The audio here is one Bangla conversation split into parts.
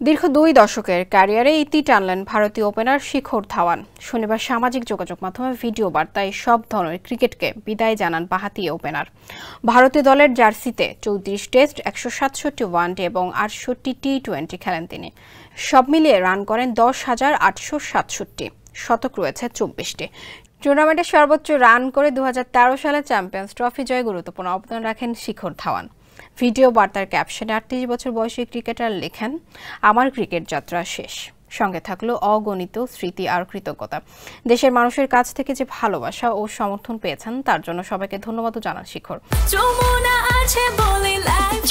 দীর্ঘ 2 দশকের ক্যারিয়ারে ইতি টানলেন ভারতীয় ওপেনার শিখর ধাওয়ান। শনিবার সামাজিক যোগাযোগ মাধ্যমে ভিডিও বার্তায় সব ধরনের ক্রিকেটকে বিদায় জানান বাঁহাতি ওপেনার। ভারতীয় দলের জার্সিতে 34 টেস্ট, 167 ওয়ানডে এবং 68 টি-20 খেলেন তিনি। সব মিলিয়ে রান করেন 10,867, শতক রয়েছে 24টি। টুর্নামেন্টে সর্বোচ্চ রান করে 2013 সালে চ্যাম্পিয়ন্স ট্রফি জয়ে গুরুত্বপূর্ণ অবদান রাখেন শিখর ধাওয়ান। ভিডিও বার্তার ক্যাপশনে 38 বছর বয়সী ক্রিকেটার লেখেন, আমার ক্রিকেট যাত্রা শেষ, সঙ্গে থাকলো অগণিত স্মৃতি আর কৃতজ্ঞতা। দেশের মানুষের কাছ থেকে যে ভালোবাসা ও সমর্থন পেয়েছেন তার জন্য সবাইকে ধন্যবাদ জানান শিখর।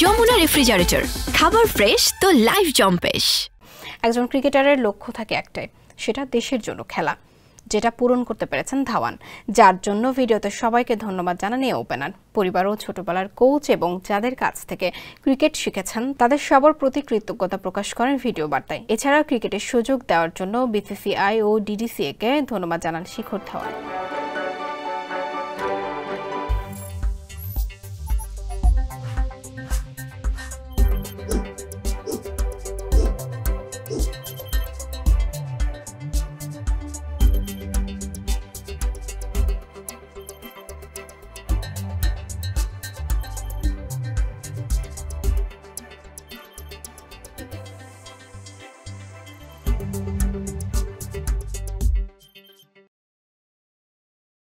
যমুনা রেফ্রিজারেটর, খাবার ফ্রেশ তো লাইফ জম্পেশ। একজন ক্রিকেটারের লক্ষ্য থাকে একটাই, সেটা দেশের জন্য খেলা, যেটা পূরণ করতে পেরেছেন ধাওয়ান, যার জন্য ভিডিওতে সবাইকে ধন্যবাদ জানান এই ওপেনার। পরিবার ও ছোটবেলার কোচ এবং যাদের কাছ থেকে ক্রিকেট শিখেছেন তাদের সবার প্রতি কৃতজ্ঞতা প্রকাশ করেন ভিডিও বার্তায়। এছাড়া ক্রিকেটের সুযোগ দেওয়ার জন্য বিসিসিআই ও ডিডিসিএ কে ধন্যবাদ জানান শিখর ধাওয়ান।